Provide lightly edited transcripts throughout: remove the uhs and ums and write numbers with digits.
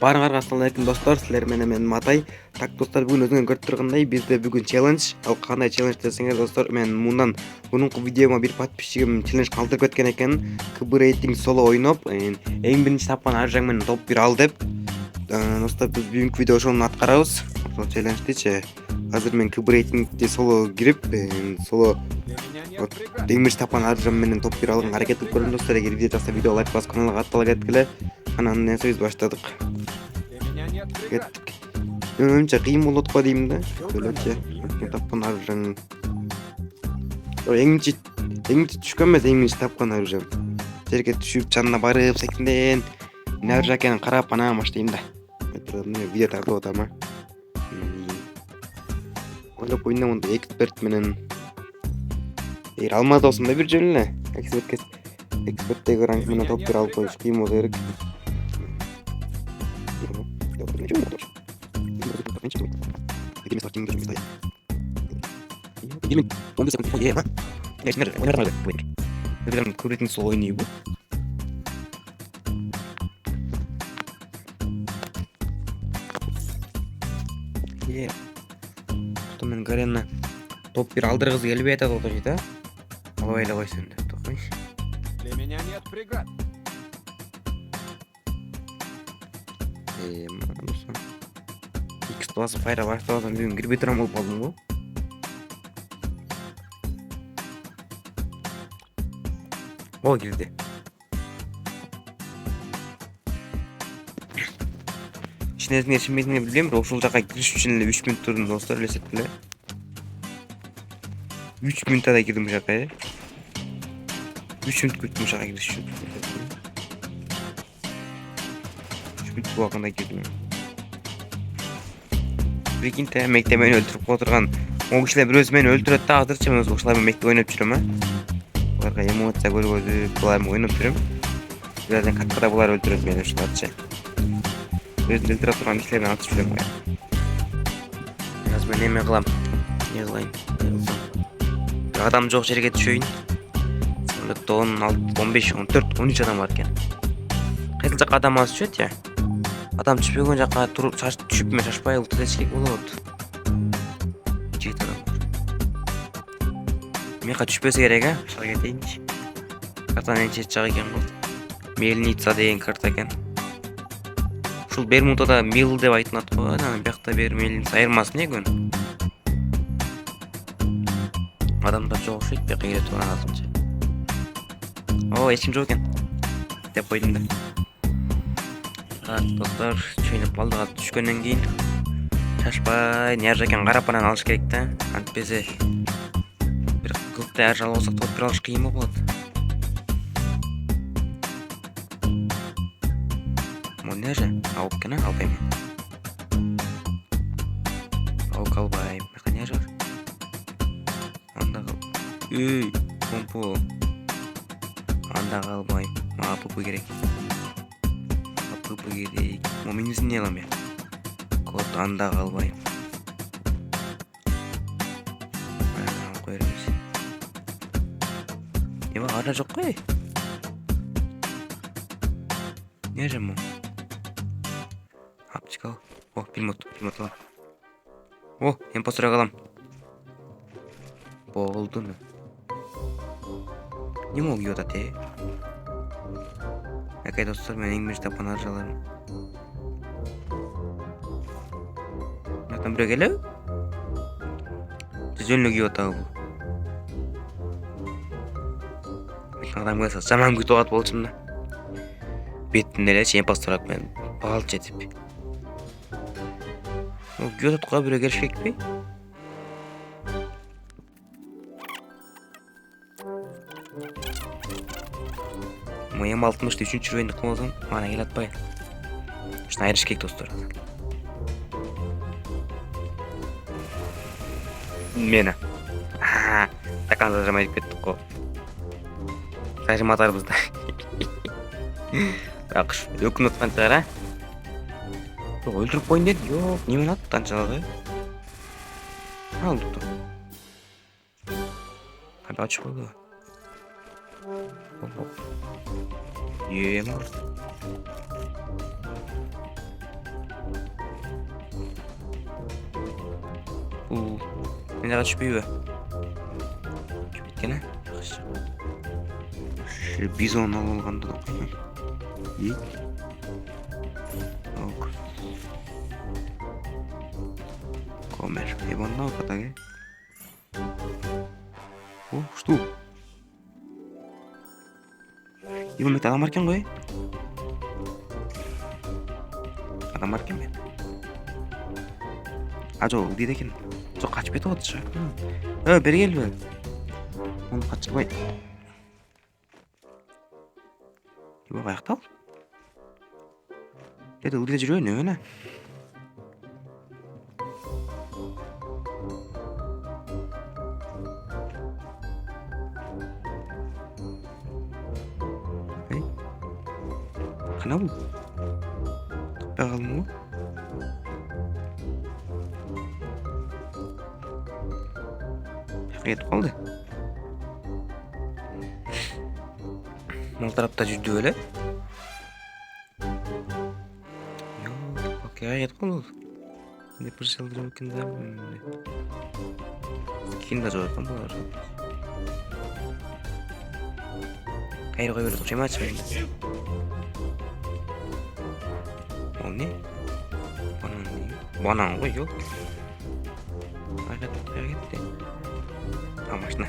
Баарыңарга ассалам алейкум достор, силер менен мен Матай. Так достор, бүгүн өзүңөр көрүп тургандай бизде бүгүн челлендж. Ал кандай челлендж десеңер достор, мен мындан мурунку видеома бир подписчигим челлендж калтырып кеткен экен. КБ рейтинг соло ойноп, эң биринчи тапкан Аржан менен топ 1 ал деп. Достор, биз бүгүнкү видео ошону аткарабыз. Ошол челлендждичи. Азыр мен КБ рейтингде соло кирип, соло эң биринчи тапкан Аржан менен топ 1 алганга аракет кылып көрөм достор. Эгер видео жакса видео лайк басып каналга каттала кеткиле. Анан нерсе биз баштадык. Кеттик. Менимче кыйын болот го дейм да. Өлөчү. Тапкан Аржан. Эң биринчи түшкөн эмес, эң биринчи тапкан Аржан. Жерге түшүп, жанына барып, секинден Аржан экенин карап анан баштайм да. Видео тартып атам. Ойлоп койдум мындай эксперт менен. Эгер алмаз болсун да бир жөн эле. Эксперттеги ранг менен топ 1 алып коюш кыйын боло керек. Көретін сол ойнай бұл. Мен Гарена топ 1 алдырғызы келбей атады отыр жейді. Алабайлы қойсын деп тоқой. Для меня нет преград. X классы пайра башталған бүгін кірбей тұрам болып алдым ғой. Ол келді. Ішінесіне шынбетіне білем, ошол жаққа кіріш үшін 3 минут тұрдым достар, өлесет біле. 3 минутта да кірдім жаққа. 3 минут күттім жаққа кіріш үшін. 3 минут уақында кірдім. Прикинь, мектеп мени өлтүрүп отурган. О кишилер бирөөсү мени өлтүрөт да, азырчы мен ошолар менен мектеп ойноп жүрөм, Буларга эмоция көргөзүп, булар менен ойноп жүрөм. Булардан каткада булар өлтүрөт мени ошоларчы. Өзүн өлтүрөп турган кишилерден атып жүрөм го. Азыр мен эме кылам? Не кылайын? Адам жок жерге түшөйүн. Самолетто 16, 15, 14, 13 адам бар экен. Кайсы жакка адам аз түшөт я? Адам түшпөгөн жакка туруп түшүп мен шашпай ултырыш керек болот. Жет адам. Мека түшпөсө керек, Шага кетейинчи. Картанын чет жагы экен го. Мельница деген карта экен. Ушул Бермудада мил деп айтылат го. Анан биякта бер мельница айырмасы эмне күн? Адамдар жок окшойт, бияка келе турган азырча. О, эч ким жок экен. Деп койдум да. Достор, чөйнөп калдык, түшкөндөн кийин шашпай, Нержакен карап анан алыш керек да. Антпесе бир кылыктай ажал болсок топ 1 алыш кыйын болот. Нержа, алып кена, албайм. Албайм, мека Нержа. Анда кал. Помпо. Анда калбайм. АПП керек. Керек. Моминизин не алам я? Код анда калбайм. Койрубуз. Эме ара жок кой? Не жаму? Аптикал. О, пилмот алам. О, импостер калам. Болдуну. Неме ол кийип атат, Акай достор, мен эң биринчи тапкан Аржаларым. Жактан бирөө келеби? Жөн эле кийип атабы бул. Адам келсе жаман күтүп атып болчумун да. Беттин эле импостер мен бал жетип. Ол кийип атат го, бирөө келиш керекпи? Моем 63-чү районду кылмасам, ана келе атпай. Ушуну айрыш керек достор. Мени. Такан зажимайт кеттик го. Зажиматарбыз да. Так, өкүнүп аткан чыгар, Өлтүрүп коюн деди. Жок, немен аттан чыгабы? Алдык. Кандай ачык болду? Ем. Бул мен дагы түшпөйбү? Кеткен жакшы. Бизон алып алганда да коймой. Ок. Комер. Ебанна катаге. О, что? Его мет адам бар экен ғой. Адам бар экен мен. А жок, дейт экен. Жок, качып кетип атышы. Бери келбе. Onu kaçırmayın. Yok ayakta al. Dedi ılgıda жүрөй ne öyle? Hey. Kana bu? Bakalım bu. Yetip kaldı. Мол тарапта жүрдү беле. Окей, кетип калды. Не пришелдир экен да. Кинда жооп булар. Кайра кой берет окшоймачы мен. Ол не? Банан ғой, жок. Кетти. А машина.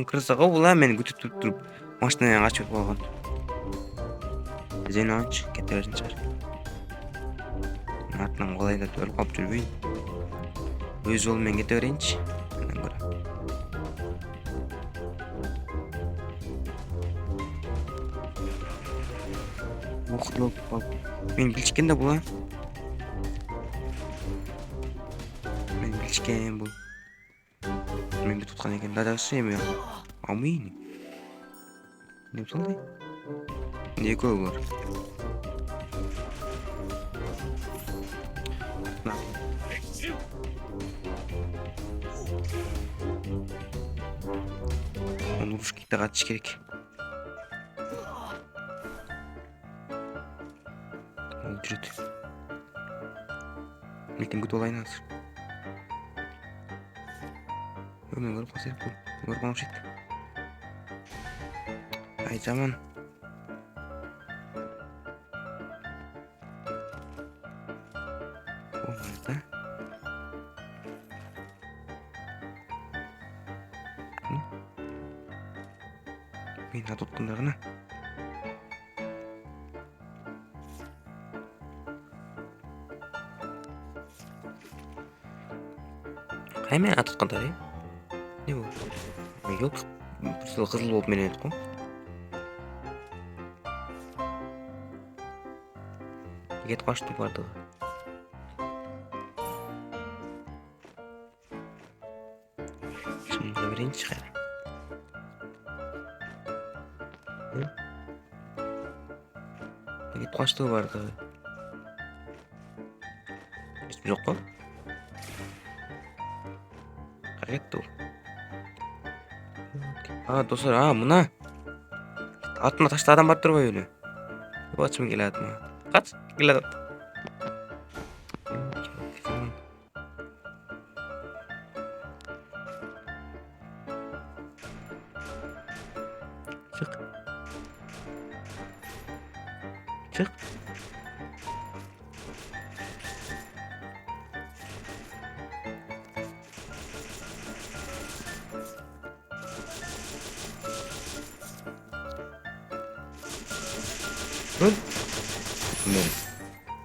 Кырсага бул мени күтүп туруп машинадан качып калган. Зен анч кете берсин чар. Артынан колайда өлүп калып жүрбөйүн. Өз жолу менен кете берейинчи. Андан көрө. Окутулуп калып. Мен билчкен да бул. Мен билчкен бул. Мен бит туткан экен. Дадасы эми. Амин. Не болду? Не көбөр. Onu uruş gitti kaçış gerek. Öldürüdü. Milten kötü olayın hazır. Ömür görüp kasayıp bu. Görüp konuşayım. Ay zaman. Olmadı. Мен атыткандагына. Каймен атыткандары? Не бул? Жок. Кызыл болуп менен этком. Кетип качты бардыгы. Şimdi birinci çıkar. Кетип качты бардыгы. Эч жок го? Кетти. Достор, мына. Атына ташта адам бар турбайбы эле? Бачым келет мына. Кач, келет. Çık. Çık.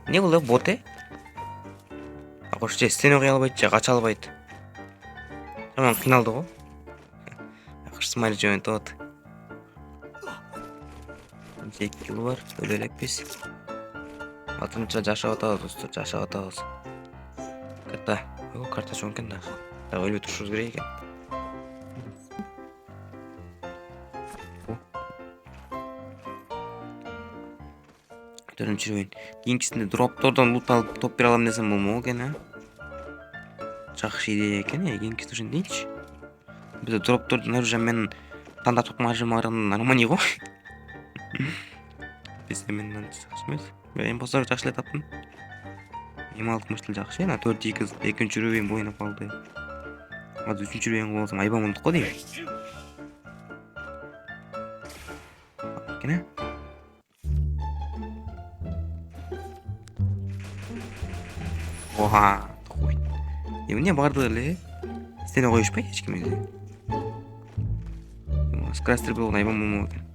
Не было боты? Акошче стен окуй албайт же, кача албайт. Жаман кыйналды го. Акыш смайль жөнөтүп атат. 2 кило бар, өлө элекпиз. Алтынча жашап атабыз, достор, жашап атабыз. Карта, карта чоң экен да. Өлбөй турушубуз керек экен. Жүрөйүн. Кийинкисинде дроптордон лут алып топ бере алам десем болмок экен, Жакшы идея экен, кийинкисинде ошентейинчи. Бизде дроптордун оружия менен тандап чыкмажымарын аномани го. Бизде менден жакшы эмес. Мен босор жакшы эле таптым. Эмалык мыштыл жакшы, ана 4-2 экинчи уровень ойноп калды. Азыр 3-чү уровень болсом айбам болдук го дейм. Кene? Oha, такой. Эмне барды эле? Сени коюшпайт эч ким эле. Скрастер болгон айбам болмок экен.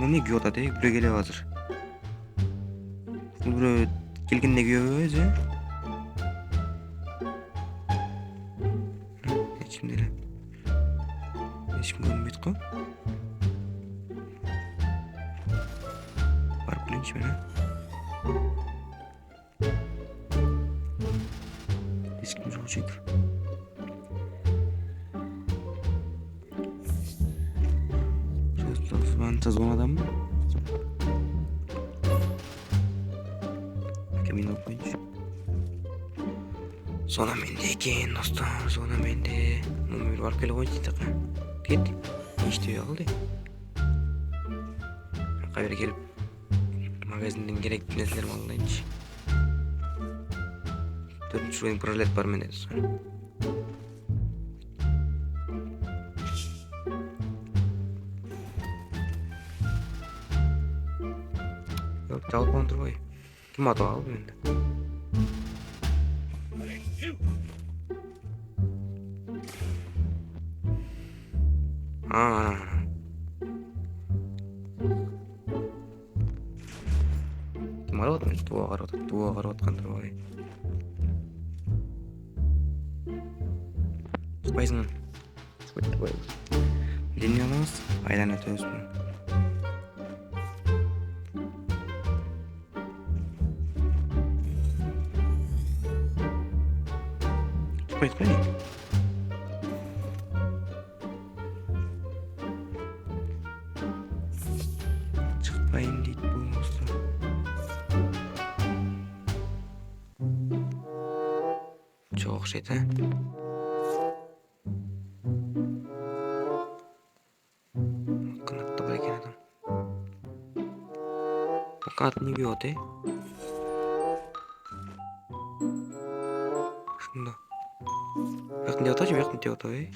Муну күйүп атат, бирөө келип азыр. Бирөө келгенде күйөбү өзү. Эчимде эле. Эчким көрүнбөйт го. Барып келейинчи мен. Эчким жок жейт. Звонца зонадамы? Кемин окуйчу. Зона менде экен, достор, зона менде. Мумир барып келе койчу так. Кет. Иштебей калды. Кайра келип магазинден керектүү нерселерди алайынчы. 4-чү уровень пролет бар менде. Жалпан турбай. Ким атып алды менде? Ким арып атат? Туга карап аткан турбай. Спайсың. Спайсың. Дене алабыз, айланып өтөбүз. Wait. Çıkmayın deyip bulmuşsun. Çok şey de. Kanatta var gene adam. Bu kanat ne bir ote? Şunda. Yakın diye atacağım, yakın diye atayım.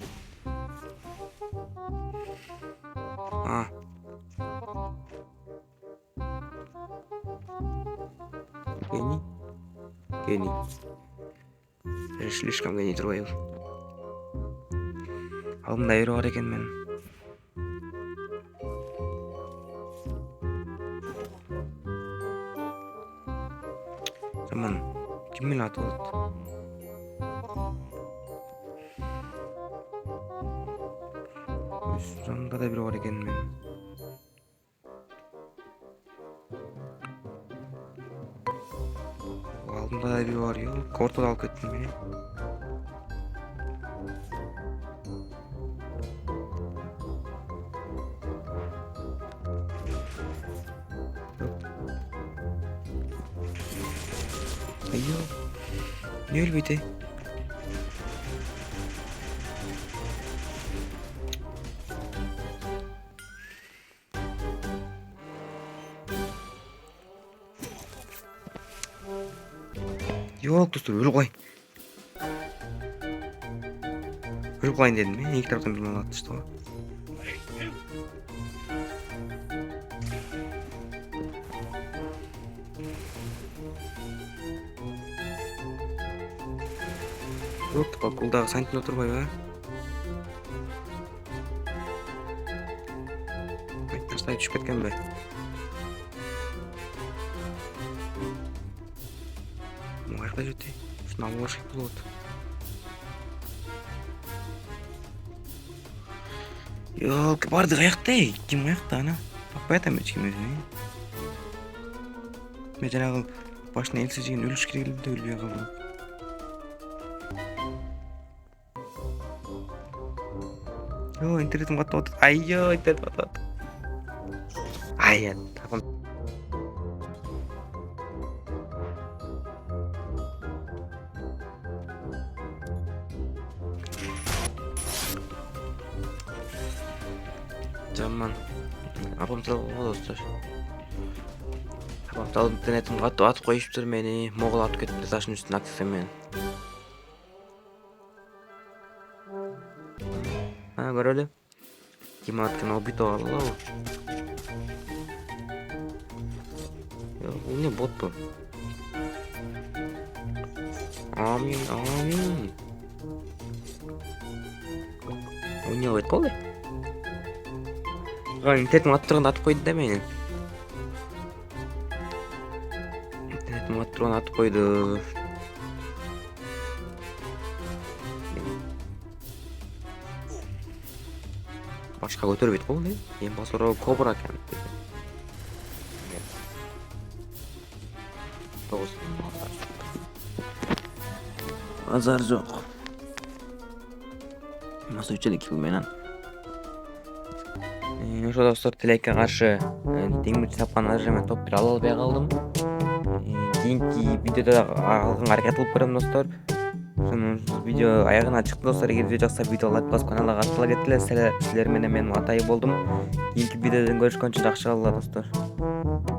Гений. Слишком гений трое. Алдымда эри бар экен мен. Жаман. Ким мени атып атат? Жанымда да бири бар экен мен. Алдымда да бири бар, ортодо алып кеттим мени. Айё. Не өлбөйт. Yok dostum, ölüp koy. Ölüp koyun dedim ya. İlk taraftan bir mal attı işte o. Yok bak kuldağı santin oturbay be. Taştay düşüp ketken be. Muharda jüti. Şuna boş bulot. Yok bardı ayakta. Kim ayakta ana? Bakpay atam hiç kim özüne. Ben жаңағы başına el seçen ölüş kireliyim de ölüye kaldım. Yo internetim katta otur. Ayyo internet katta. Ayy tamam. Жаман. Апам телефон достор. Апам талып интернетин катып атып коюшуптур мени. Могул атып кетипти таштын үстүнө акция менен. Көрөлү. Ким аткан обито алабы? Не бот bu. Amin, amin. Oynuyor evet oldu. İnternetim attırığını atıp koydu demeyin. İnternetim attırığını atıp koydu. Başka götürüp oldu. En basora kobra kendi. Doğrusu. Azar yok. Masa 3'e kilmeyen. Ошо достор тилекке каршы теңирчи тапкан ажырама топ 1 ала албай калдым. Кийинки видеода алганга аракет кылып көрөм достор. Ошонун видео аягына чыкты достор. Эгер видео жакса видео лайк басып каналга каттыла кеткиле. Силер менен мен Атай болдум. Кийинки видеодон көрүшкөнчө жакшы калыңар достор.